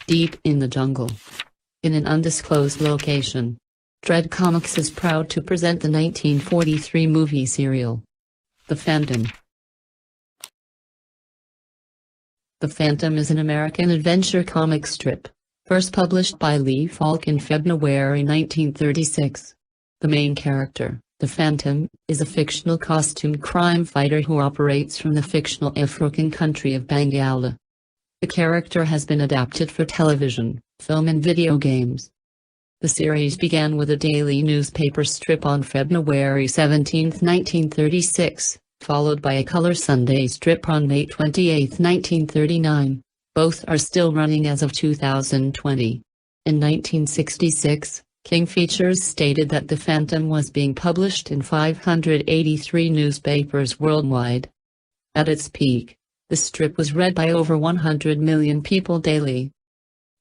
deep in the jungle. In an undisclosed location. Dread Comics is proud to present the 1943 movie serial, The Phantom. The Phantom is an American adventure comic strip, first published by Lee Falk in February 1936. The main character, the Phantom, is a fictional costumed crime fighter who operates from the fictional African country of Bengala. The character has been adapted for television, film and video games. The series began with a daily newspaper strip on February 17, 1936, followed by a color Sunday strip on May 28, 1939. Both are still running as of 2020. In 1966, King Features stated that The Phantom was being published in 583 newspapers worldwide. At its peak, the strip was read by over 100 million people daily.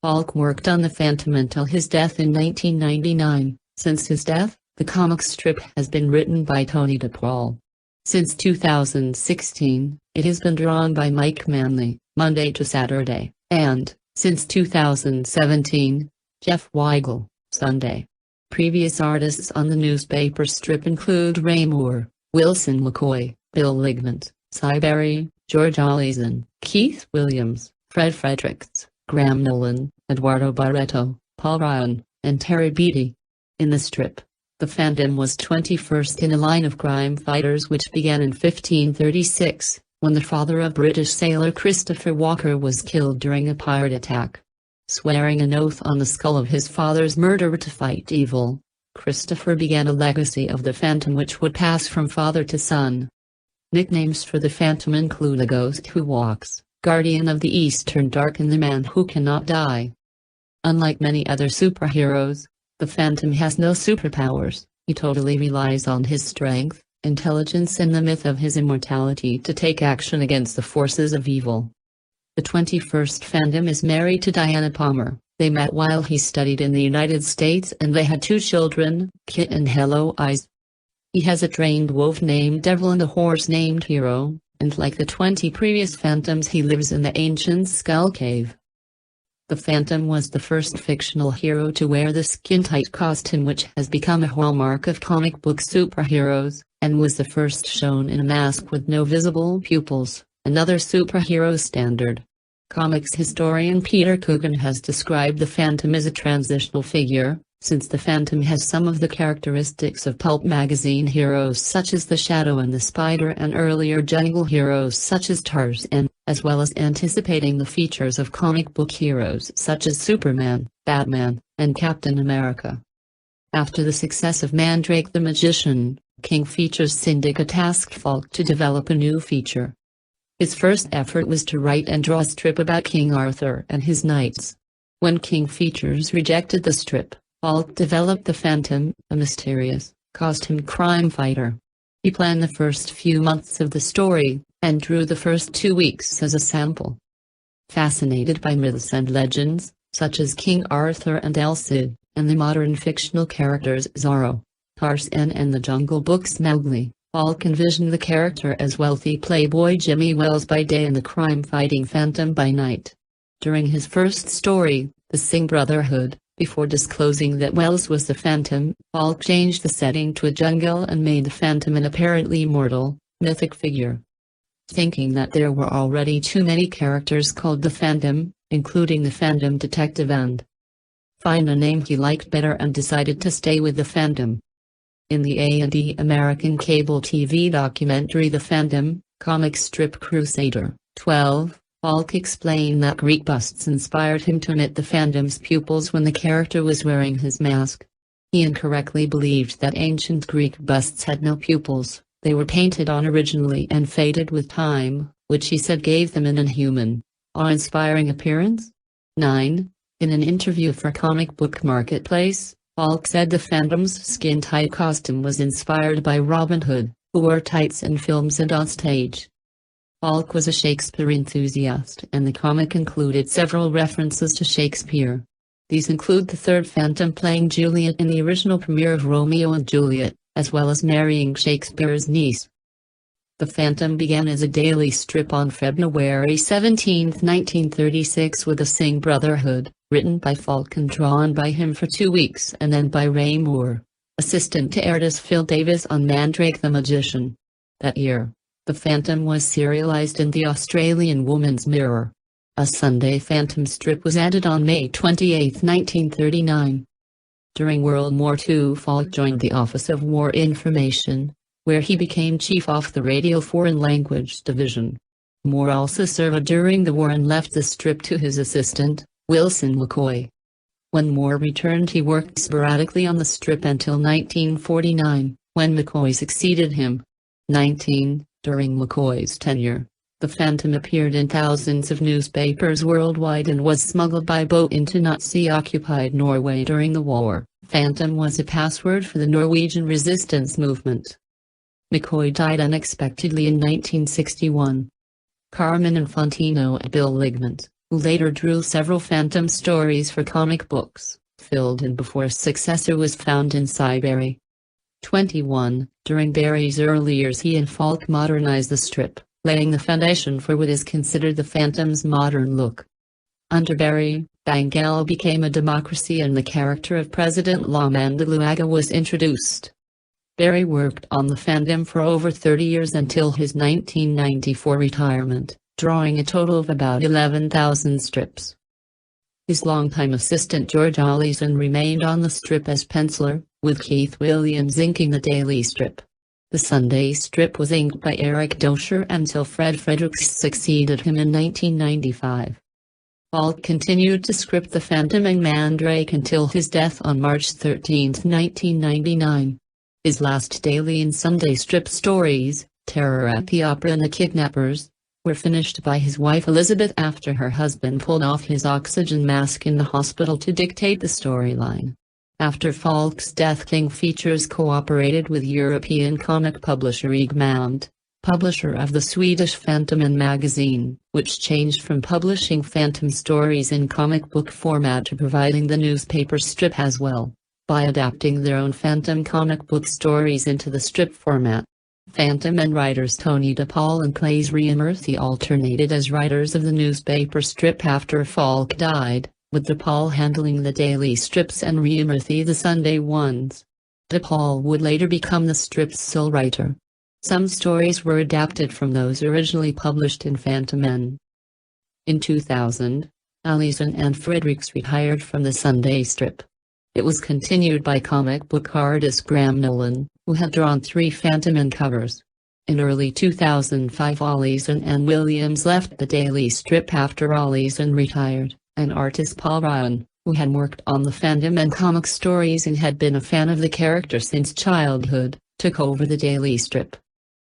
Falk worked on The Phantom until his death in 1999. Since his death, the comic strip has been written by Tony DePaul. Since 2016, it has been drawn by Mike Manley, Monday to Saturday, and, since 2017, Jeff Weigel, Sunday. Previous artists on the newspaper strip include Ray Moore, Wilson McCoy, Bill Ligmant, Cy Berry, George Allison, Keith Williams, Fred Fredericks, Graham Nolan, Eduardo Barreto, Paul Ryan, and Terry Beatty. In the strip, the Phantom was 21st in a line of crime fighters which began in 1536, when the father of British sailor Christopher Walker was killed during a pirate attack. Swearing an oath on the skull of his father's murderer to fight evil, Christopher began a legacy of the Phantom which would pass from father to son. Nicknames for the Phantom include the Ghost Who Walks, Guardian of the Eastern Dark and the Man Who Cannot Die. Unlike many other superheroes, the Phantom has no superpowers. He totally relies on his strength, intelligence and the myth of his immortality to take action against the forces of evil. The 21st Phantom is married to Diana Palmer. They met while he studied in the United States and they had 2 children, Kit and Hello Eyes. He has a trained wolf named Devil and a horse named Hero, and like the 20 previous Phantoms he lives in the ancient Skull Cave. The Phantom was the first fictional hero to wear the skin-tight costume which has become a hallmark of comic book superheroes, and was the first shown in a mask with no visible pupils, another superhero standard. Comics historian Peter Coogan has described the Phantom as a transitional figure, since the Phantom has some of the characteristics of pulp magazine heroes such as the Shadow and the Spider and earlier jungle heroes such as Tarzan, as well as anticipating the features of comic book heroes such as Superman, Batman, and Captain America. After the success of Mandrake the Magician, King Features Syndicate tasked Falk to develop a new feature. His first effort was to write and draw a strip about King Arthur and his knights. When King Features rejected the strip, Falk developed the Phantom, a mysterious, costumed crime fighter. He planned the first few months of the story, and drew the first 2 weeks as a sample. Fascinated by myths and legends, such as King Arthur and El Cid, and the modern fictional characters Zorro, Tarzan and the Jungle Book's Mowgli, Falk envisioned the character as wealthy playboy Jimmy Wells by day and the crime-fighting Phantom by night. During his first story, The Singh Brotherhood, before disclosing that Wells was the Phantom, Falk changed the setting to a jungle and made the Phantom an apparently mortal, mythic figure. Thinking that there were already too many characters called the Phantom, including the Phantom Detective and find a name he liked better and decided to stay with the Phantom. In the A&E American cable TV documentary The Phantom, comic strip Crusader 12, Falk explained that Greek busts inspired him to knit the Phantom's pupils when the character was wearing his mask. He incorrectly believed that ancient Greek busts had no pupils, they were painted on originally and faded with time, which he said gave them an inhuman, awe-inspiring appearance. 9. In an interview for Comic Book Marketplace, Falk said the Phantom's skin-tight costume was inspired by Robin Hood, who wore tights in films and on stage. Falk was a Shakespeare enthusiast and the comic included several references to Shakespeare. These include the third Phantom playing Juliet in the original premiere of Romeo and Juliet, as well as marrying Shakespeare's niece. The Phantom began as a daily strip on February 17, 1936 with the Singh Brotherhood, written by Falk and drawn by him for 2 weeks and then by Ray Moore, assistant to artist Phil Davis on Mandrake the Magician. That year, The Phantom was serialized in the Australian Woman's Mirror. A Sunday Phantom strip was added on May 28, 1939. During World War II, Falk joined the Office of War Information, where he became chief of the Radio Foreign Language Division. Moore also served during the war and left the strip to his assistant, Wilson McCoy. When Moore returned, he worked sporadically on the strip until 1949, when McCoy succeeded him. During McCoy's tenure, The Phantom appeared in thousands of newspapers worldwide and was smuggled by boat into Nazi-occupied Norway during the war. Phantom was a password for the Norwegian resistance movement. McCoy died unexpectedly in 1961. Carmen Infantino and Bill Ligmant, who later drew several Phantom stories for comic books, filled in before a successor was found in Siberia. 21. During Barry's early years, he and Falk modernized the strip, laying the foundation for what is considered the Phantom's modern look. Under Barry, Bengal became a democracy and the character of President La Mandaluyga was introduced. Barry worked on the Phantom for over 30 years until his 1994 retirement, drawing a total of about 11,000 strips. His longtime assistant George Allison remained on the strip as penciler, with Keith Williams inking the daily strip. The Sunday strip was inked by Eric Dosher until Fred Fredericks succeeded him in 1995. Falk continued to script the Phantom and Mandrake until his death on March 13, 1999. His last daily and Sunday strip stories, Terror at the Opera and The Kidnappers, were finished by his wife Elizabeth after her husband pulled off his oxygen mask in the hospital to dictate the storyline. After Falk's death, King Features cooperated with European comic publisher Egmont, publisher of the Swedish Phantom and magazine, which changed from publishing Phantom stories in comic book format to providing the newspaper strip as well, by adapting their own Phantom comic book stories into the strip format. Phantom and writers Tony DePaul and Claes Reimurthy alternated as writers of the newspaper strip after Falk died, with DePaul handling the daily strips and Reimurthy the Sunday ones. DePaul would later become the strip's sole writer. Some stories were adapted from those originally published in Phantom N. In 2000, Allison and Fredericks retired from the Sunday strip. It was continued by comic book artist Graham Nolan, who had drawn 3 Phantom N covers. In early 2005, Allison and Williams left the daily strip after Allison retired, and artist Paul Ryan, who had worked on the Phantom and comic stories and had been a fan of the character since childhood, took over the daily strip.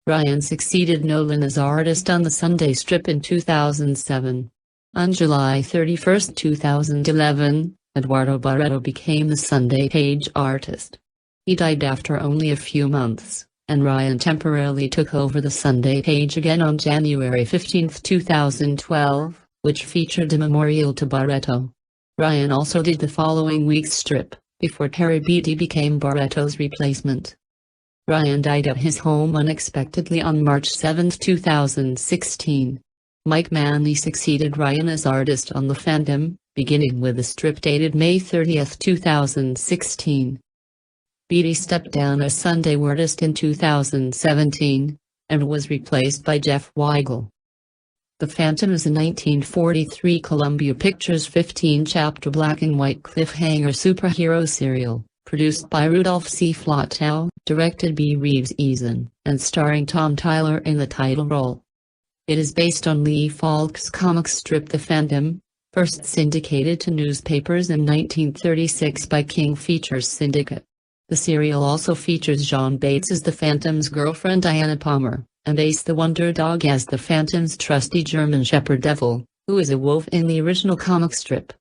Ryan succeeded Nolan as artist on the Sunday strip in 2007. On July 31, 2011, Eduardo Barreto became the Sunday page artist. He died after only a few months, and Ryan temporarily took over the Sunday page again on January 15, 2012, which featured a memorial to Barreto. Ryan also did the following week's strip, before Terry Beatty became Barreto's replacement. Ryan died at his home unexpectedly on March 7, 2016. Mike Manley succeeded Ryan as artist on the Phantom, beginning with a strip dated May 30, 2016. Beatty stepped down as Sunday artist in 2017, and was replaced by Jeff Weigel. The Phantom is a 1943 Columbia Pictures 15-chapter black-and-white cliffhanger superhero serial, produced by Rudolph C. Flatow, directed by Reeves Eason, and starring Tom Tyler in the title role. It is based on Lee Falk's comic strip The Phantom, first syndicated to newspapers in 1936 by King Features Syndicate. The serial also features Jeanne Bates as the Phantom's girlfriend Diana Palmer, and Ace the Wonder Dog as the Phantom's trusty German Shepherd Devil, who is a wolf in the original comic strip.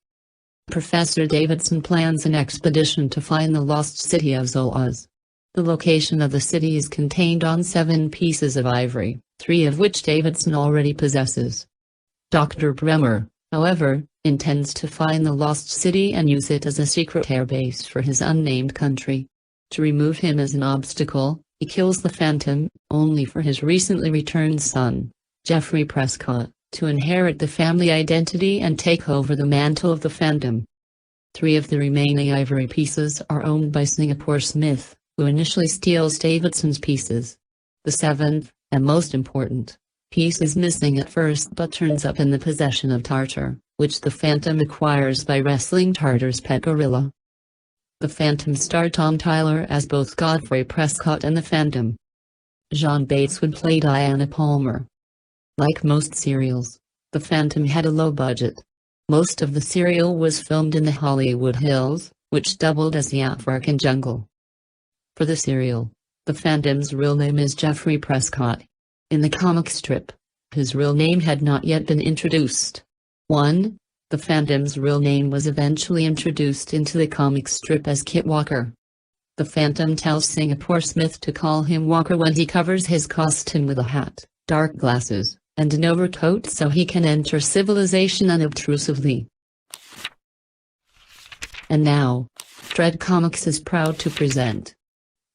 Professor Davidson plans an expedition to find the lost city of Zoloz. The location of the city is contained on 7 pieces of ivory, 3 of which Davidson already possesses. Dr. Bremmer, however, intends to find the lost city and use it as a secret airbase for his unnamed country. To remove him as an obstacle, He kills the Phantom, only for his recently returned son, Geoffrey Prescott, to inherit the family identity and take over the mantle of the Phantom. 3 of the remaining ivory pieces are owned by Singapore Smith, who initially steals Davidson's pieces. The 7th, and most important, piece is missing at first but turns up in the possession of Tartar, which the Phantom acquires by wrestling Tartar's pet gorilla. The Phantom starred Tom Tyler as both Geoffrey Prescott and the Phantom. Jeanne Bates would play Diana Palmer. Like most serials, the Phantom had a low budget. Most of the serial was filmed in the Hollywood Hills, which doubled as the African jungle. For the serial, the Phantom's real name is Geoffrey Prescott. In the comic strip, his real name had not yet been introduced. 1. The Phantom's real name was eventually introduced into the comic strip as Kit Walker. The Phantom tells Singapore Smith to call him Walker when he covers his costume with a hat, dark glasses, and an overcoat so he can enter civilization unobtrusively. And now, Dread Comics is proud to present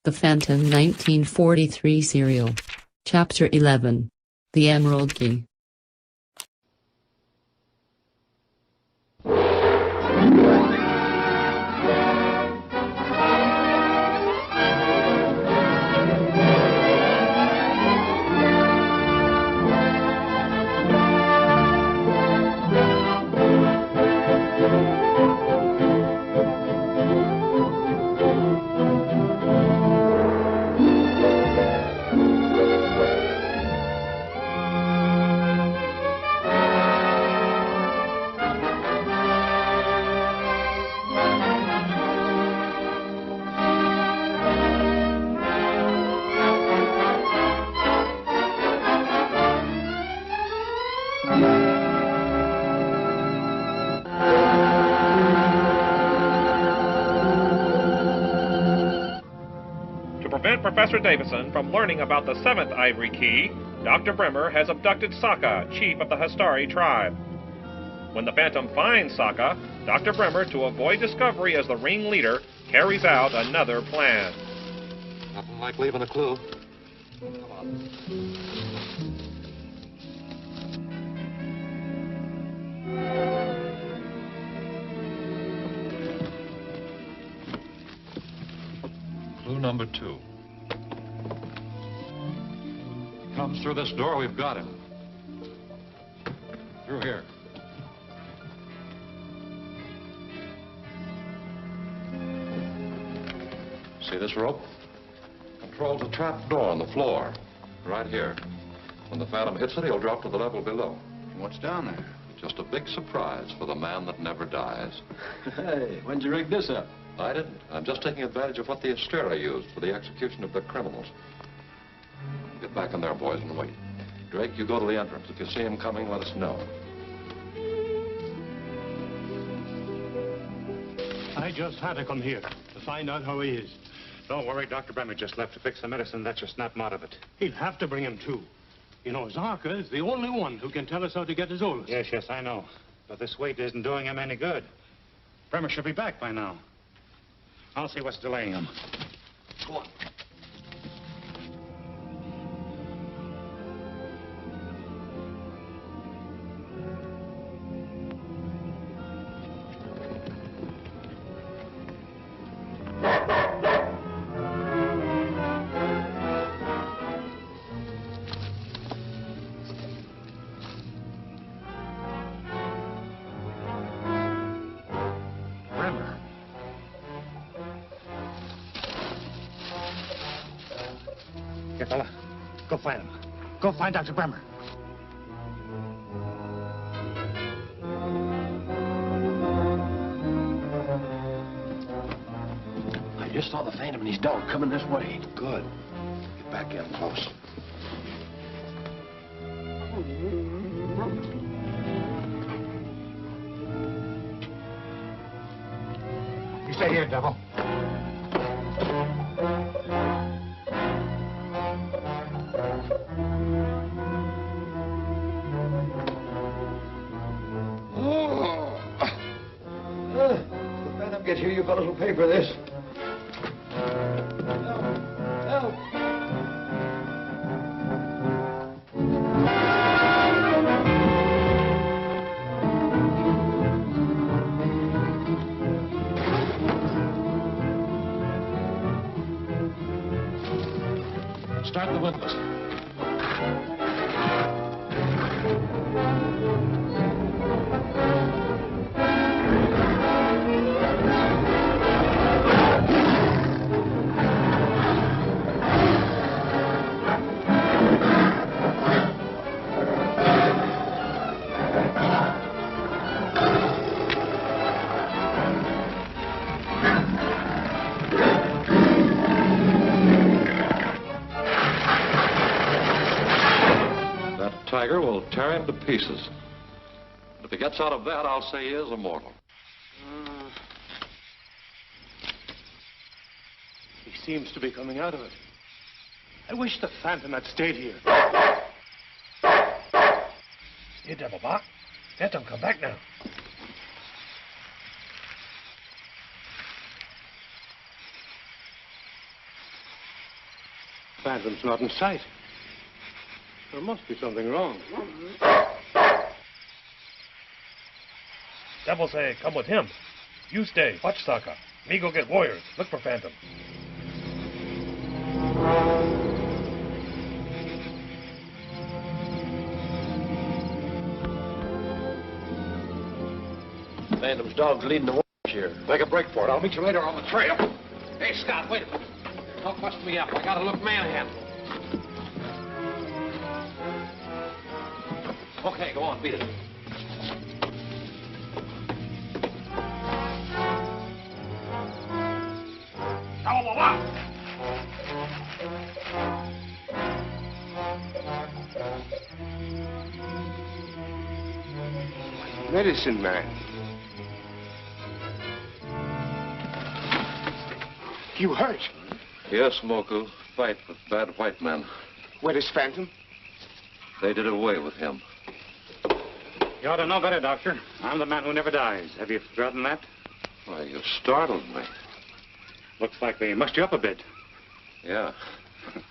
The Phantom 1943 serial. Chapter 11. The Emerald Key. Professor Davidson from learning about the 7th ivory key, Dr. Bremmer has abducted Sokka, chief of the Hastari tribe. When the Phantom finds Sokka, Dr. Bremmer, to avoid discovery as the ringleader, carries out another plan. Nothing like leaving a clue. Come on. Clue number 2. Comes through this door, we've got him. Through here. See this rope? Controls a trap door on the floor. Right here. When the Phantom hits it, he'll drop to the level below. What's down there? Just a big surprise for the man that never dies. Hey, when'd you rig this up? I didn't. I'm just taking advantage of what the Astera used for the execution of the criminals. Get back in there, boys, and wait. Drake, you go to the entrance. If you see him coming, let us know. I just had to come here to find out how he is. Don't worry, Dr. Bremmer just left to fix the medicine that should snap him out of it. He'll have to bring him too. You know, Zarka is the only one who can tell us how to get his Zoloz. Yes, I know. But this wait isn't doing him any good. Bremmer should be back by now. I'll see what's delaying him. Go on. Here, fella. Go find him. Go find Dr. Bremmer. I just saw the Phantom and his dog coming this way. Good. Get back in close. You stay here, devil. Get here, you fellas will pay for this. Help! Help! Start the windlass. Tiger will tear him to pieces. But if he gets out of that, I'll say he is immortal. He seems to be coming out of it. I wish the Phantom had stayed here. You devil, Bach. Phantom, come back now. Phantom's not in sight. There must be something wrong. Devil say, come with him. You stay. Watch Sokka. Me go get warriors. Look for Phantom. Phantom's dog's leading the watch here. Make a break for it. I'll meet you later on the trail. Hey, Scott, wait a minute. Don't bust me up. I gotta look manhandle. Okay, go on, beat it. Medicine man. You hurt? Yes, Moku. Fight with bad white men. Where is Phantom? They did away with him. You ought to know better, Doctor. I'm the man who never dies. Have you forgotten that? Why, you startled me. Looks like they mussed you up a bit. Yeah.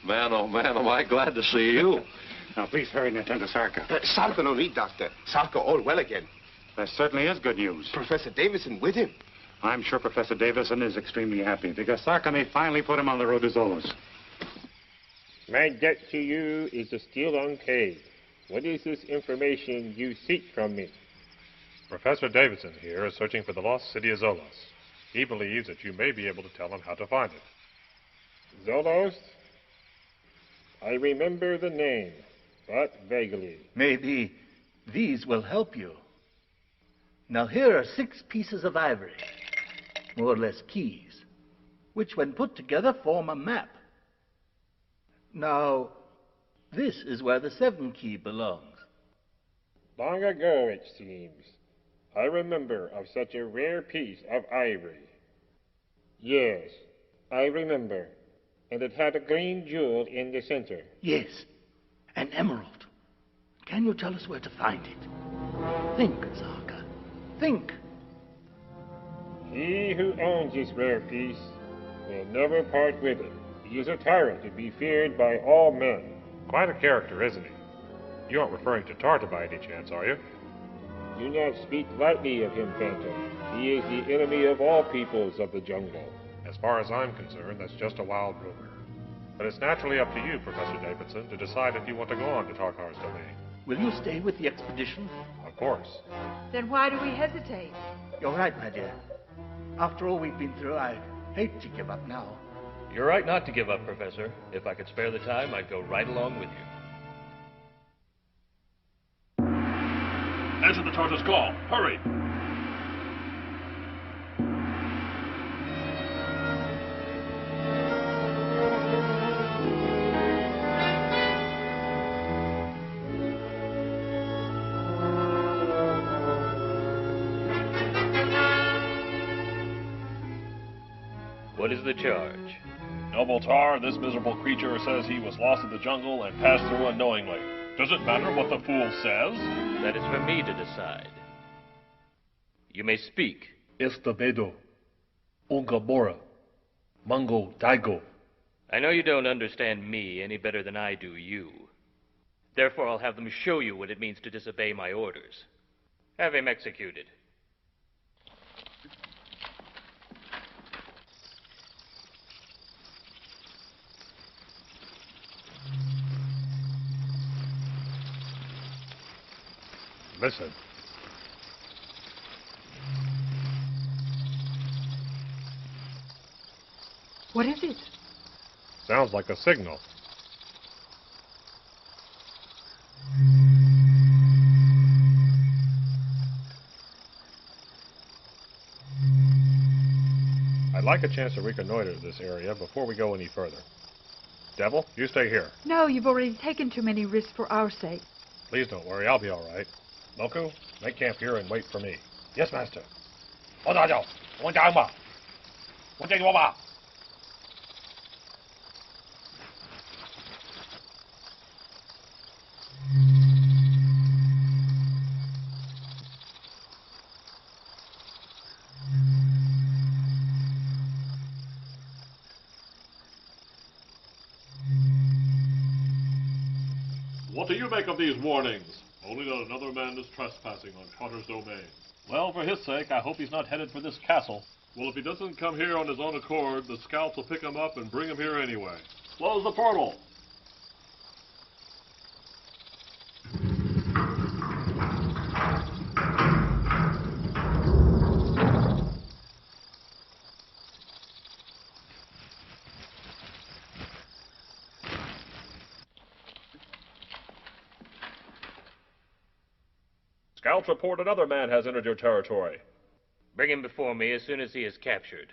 Man, oh man, am I glad to see you. Now, please hurry and attend to Sarka. Sarka no need, Doctor. Sarka all well again. That certainly is good news. Professor Davidson with him. I'm sure Professor Davidson is extremely happy because Sarka may finally put him on the road to Zoloz. My debt to you is still unpaid. What is this information you seek from me? Professor Davidson here is searching for the Lost City of Zoloz. He believes that you may be able to tell him how to find it. Zoloz? I remember the name, but vaguely. Maybe these will help you. Now here are 6 pieces of ivory, more or less keys, which when put together form a map. Now, this is where the 7th key belongs. Long ago, it seems, I remember of such a rare piece of ivory. Yes, I remember. And it had a green jewel in the center. Yes, an emerald. Can you tell us where to find it? Think, Sarka. Think. He who owns this rare piece will never part with it. He is a tyrant to be feared by all men. Quite a character, isn't he? You aren't referring to Tarta by any chance, are you? Do not speak lightly of him, Phantom. He is the enemy of all peoples of the jungle. As far as I'm concerned, that's just a wild rumor. But it's naturally up to you, Professor Davidson, to decide if you want to go on to Tarkar's domain. Will you stay with the expedition? Of course. Then why do we hesitate? You're right, my dear. After all we've been through, I hate to give up now. You're right not to give up, Professor. If I could spare the time, I'd go right along with you. Answer the Tartar's call. Hurry! What is the charge? Noble Tar, this miserable creature says he was lost in the jungle and passed through unknowingly. Does it matter what the fool says? That is for me to decide. You may speak. Estabedo, Ungamora, Mungo Daigo. I know you don't understand me any better than I do you. Therefore, I'll have them show you what it means to disobey my orders. Have him executed. Listen. What is it? Sounds like a signal. I'd like a chance to reconnoiter this area before we go any further. Devil, you stay here. No, you've already taken too many risks for our sake. Please don't worry, I'll be all right. Moku, make camp here and wait for me. Yes, master. What do you make of these warnings? Only that another man is trespassing on Carter's domain. Well, for his sake, I hope he's not headed for this castle. Well, if he doesn't come here on his own accord, the scouts will pick him up and bring him here anyway. Close the portal. Scouts report another man has entered your territory. Bring him before me as soon as he is captured.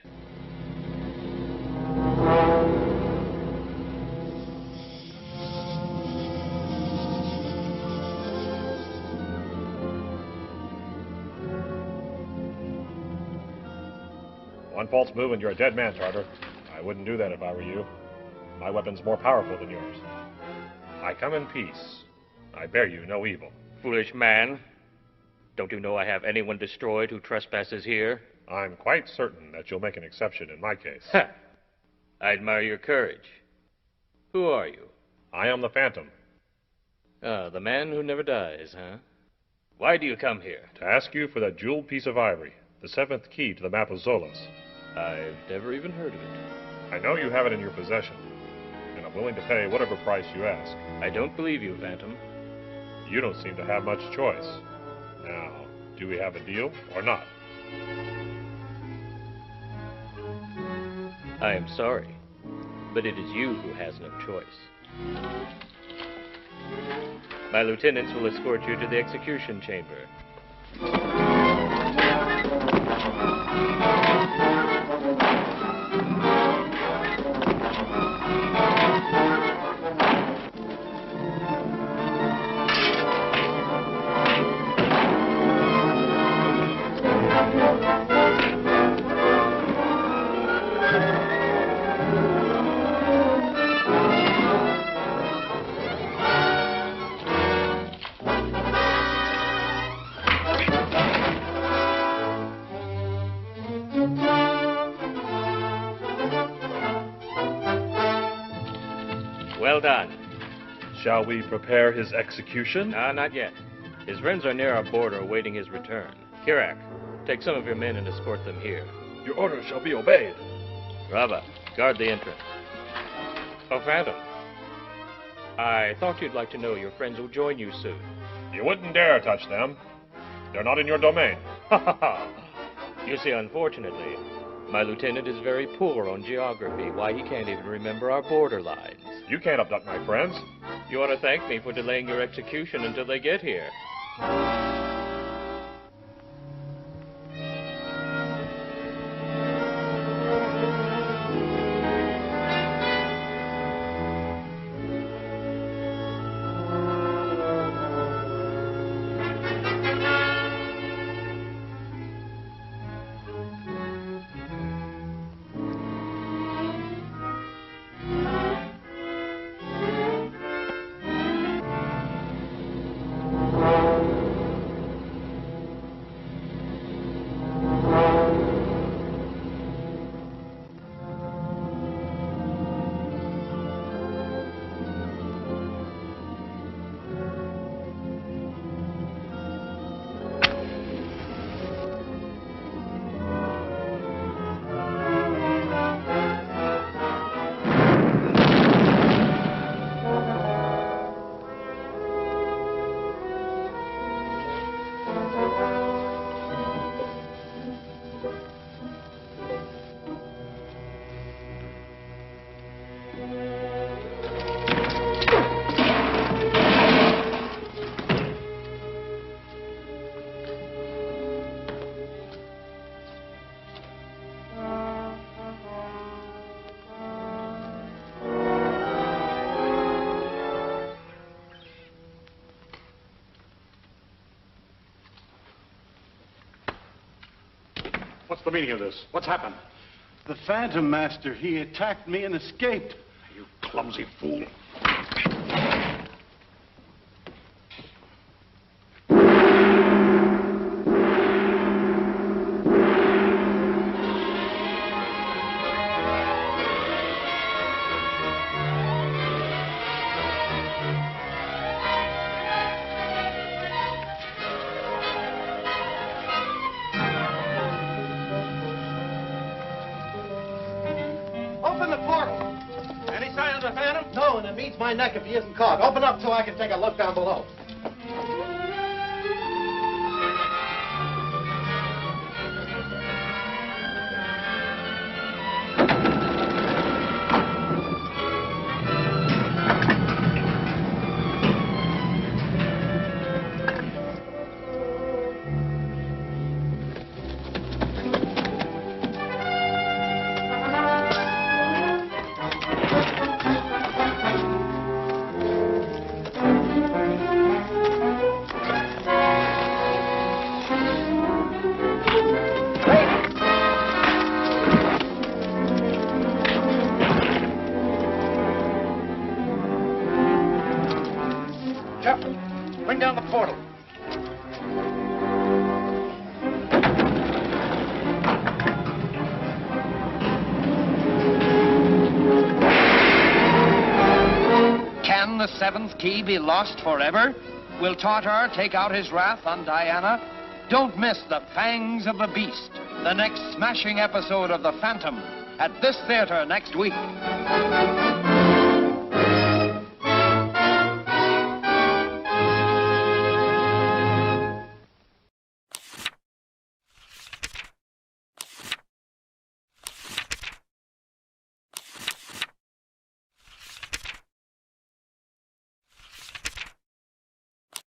One false move and you're a dead man, Tartar. I wouldn't do that if I were you. My weapon's more powerful than yours. I come in peace. I bear you no evil. Foolish man. Don't you know I have anyone destroyed who trespasses here? I'm quite certain that you'll make an exception in my case. Ha! I admire your courage. Who are you? I am the Phantom. Ah, the man who never dies, huh? Why do you come here? To ask you for that jeweled piece of ivory, the 7th key to the map of Zoloz. I've never even heard of it. I know you have it in your possession, and I'm willing to pay whatever price you ask. I don't believe you, Phantom. You don't seem to have much choice. Now, do we have a deal or not? I am sorry, but it is you who has no choice. My lieutenants will escort you to the execution chamber. Well done. Shall we prepare his execution? Not yet. His friends are near our border awaiting his return. Kirak, take some of your men and escort them here. Your orders shall be obeyed. Rava, guard the entrance. Oh, Phantom. I thought you'd like to know your friends will join you soon. You wouldn't dare touch them. They're not in your domain. Ha ha ha! You see, unfortunately, my lieutenant is very poor on geography. Why, he can't even remember our border lines. You can't abduct my friends. You ought to thank me for delaying your execution until they get here. What's the meaning of this? What's happened? The Phantom, Master. He attacked me and escaped. You clumsy fool. Open the portal. Any sign of the Phantom? No, and it means my neck if he isn't caught. Open up so I can take a look down below. Geoffrey, bring down the portal. Can the seventh key be lost forever? Will Tartar take out his wrath on Diana? Don't miss the Fangs of the Beast, the next smashing episode of The Phantom, at this theater next week.